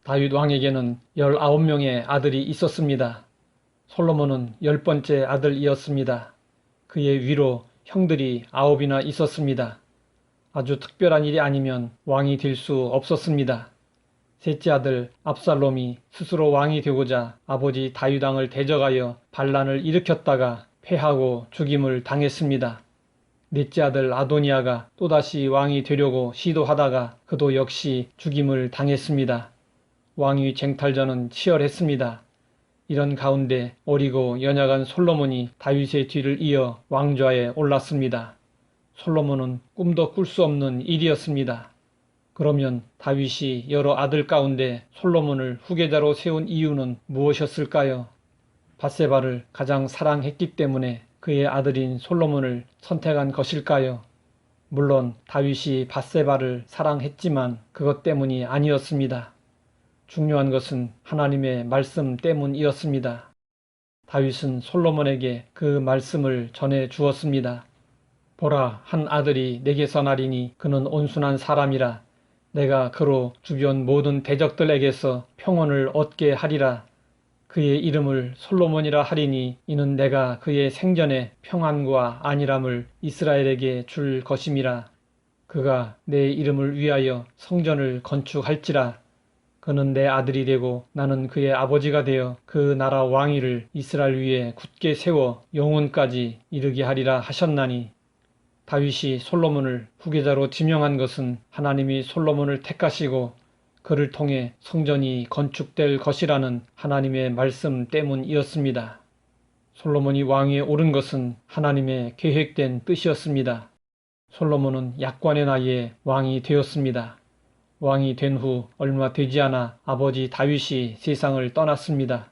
다윗 왕에게는 19명의 아들이 있었습니다. 솔로몬은 10번째 아들이었습니다. 그의 위로 형들이 9이나 있었습니다. 아주 특별한 일이 아니면 왕이 될 수 없었습니다. 셋째 아들 압살롬이 스스로 왕이 되고자 아버지 다윗 왕을 대적하여 반란을 일으켰다가 패하고 죽임을 당했습니다. 넷째 아들 아도니아가 또다시 왕이 되려고 시도하다가 그도 역시 죽임을 당했습니다. 왕위 쟁탈전은 치열했습니다. 이런 가운데 어리고 연약한 솔로몬이 다윗의 뒤를 이어 왕좌에 올랐습니다. 솔로몬은 꿈도 꿀 수 없는 일이었습니다. 그러면 다윗이 여러 아들 가운데 솔로몬을 후계자로 세운 이유는 무엇이었을까요? 밧세바를 가장 사랑했기 때문에 그의 아들인 솔로몬을 선택한 것일까요? 물론 다윗이 밧세바를 사랑했지만 그것 때문이 아니었습니다. 중요한 것은 하나님의 말씀 때문이었습니다. 다윗은 솔로몬에게 그 말씀을 전해 주었습니다. 보라, 한 아들이 내게서 나리니 그는 온순한 사람이라. 내가 그로 주변 모든 대적들에게서 평온을 얻게 하리라. 그의 이름을 솔로몬이라 하리니 이는 내가 그의 생전에 평안과 안일함을 이스라엘에게 줄 것임이라. 그가 내 이름을 위하여 성전을 건축할지라. 그는 내 아들이 되고 나는 그의 아버지가 되어 그 나라 왕위를 이스라엘 위에 굳게 세워 영원까지 이르게 하리라 하셨나니. 다윗이 솔로몬을 후계자로 지명한 것은 하나님이 솔로몬을 택하시고 그를 통해 성전이 건축될 것이라는 하나님의 말씀 때문이었습니다. 솔로몬이 왕위에 오른 것은 하나님의 계획된 뜻이었습니다. 솔로몬은 약관의 나이에 왕이 되었습니다. 왕이 된 후 얼마 되지 않아 아버지 다윗이 세상을 떠났습니다.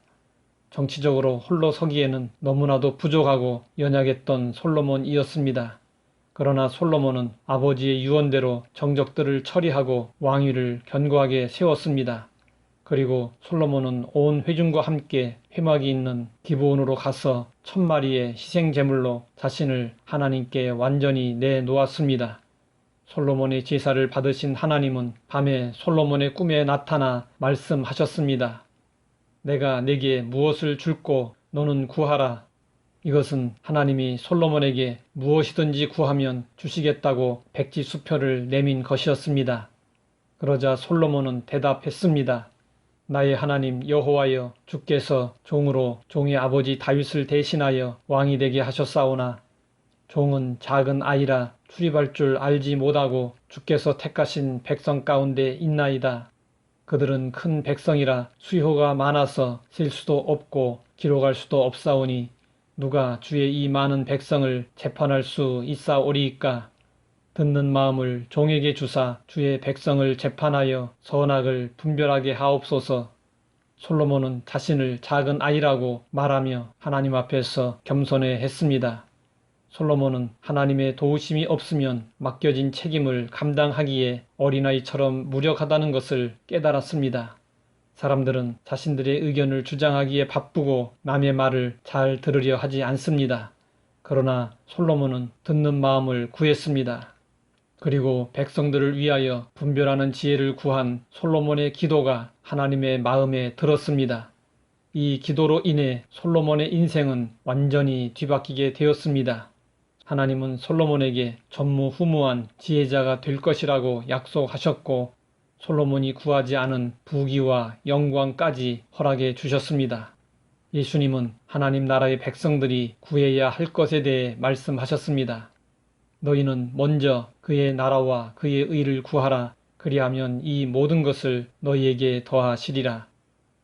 정치적으로 홀로 서기에는 너무나도 부족하고 연약했던 솔로몬이었습니다. 그러나 솔로몬은 아버지의 유언대로 정적들을 처리하고 왕위를 견고하게 세웠습니다. 그리고 솔로몬은 온 회중과 함께 회막이 있는 기브온으로 가서 1000마리의 희생제물로 자신을 하나님께 완전히 내놓았습니다. 솔로몬의 제사를 받으신 하나님은 밤에 솔로몬의 꿈에 나타나 말씀하셨습니다. 내가 네게 무엇을 줄고 너는 구하라. 이것은 하나님이 솔로몬에게 무엇이든지 구하면 주시겠다고 백지수표를 내민 것이었습니다. 그러자 솔로몬은 대답했습니다. 나의 하나님 여호와여, 주께서 종으로 종의 아버지 다윗을 대신하여 왕이 되게 하셨사오나 종은 작은 아이라 출입할 줄 알지 못하고 주께서 택하신 백성 가운데 있나이다. 그들은 큰 백성이라 수효가 많아서 셀 수도 없고 기록할 수도 없사오니 누가 주의 이 많은 백성을 재판할 수 있사오리이까. 듣는 마음을 종에게 주사 주의 백성을 재판하여 선악을 분별하게 하옵소서. 솔로몬은 자신을 작은 아이라고 말하며 하나님 앞에서 겸손해 했습니다. 솔로몬은 하나님의 도우심이 없으면 맡겨진 책임을 감당하기에 어린아이처럼 무력하다는 것을 깨달았습니다. 사람들은 자신들의 의견을 주장하기에 바쁘고 남의 말을 잘 들으려 하지 않습니다. 그러나 솔로몬은 듣는 마음을 구했습니다. 그리고 백성들을 위하여 분별하는 지혜를 구한 솔로몬의 기도가 하나님의 마음에 들었습니다. 이 기도로 인해 솔로몬의 인생은 완전히 뒤바뀌게 되었습니다. 하나님은 솔로몬에게 전무후무한 지혜자가 될 것이라고 약속하셨고 솔로몬이 구하지 않은 부귀와 영광까지 허락해 주셨습니다. 예수님은 하나님 나라의 백성들이 구해야 할 것에 대해 말씀하셨습니다. 너희는 먼저 그의 나라와 그의 의를 구하라. 그리하면 이 모든 것을 너희에게 더하시리라.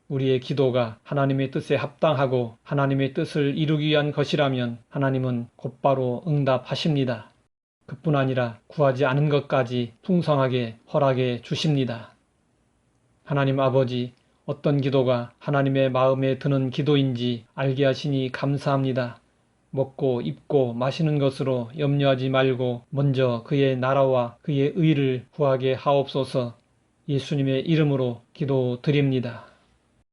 우리의 기도가 하나님의 뜻에 합당하고 하나님의 뜻을 이루기 위한 것이라면 하나님은 곧바로 응답하십니다. 그뿐 아니라 구하지 않은 것까지 풍성하게 허락해 주십니다. 하나님 아버지, 어떤 기도가 하나님의 마음에 드는 기도인지 알게 하시니 감사합니다. 먹고 입고 마시는 것으로 염려하지 말고 먼저 그의 나라와 그의 의를 구하게 하옵소서. 예수님의 이름으로 기도드립니다.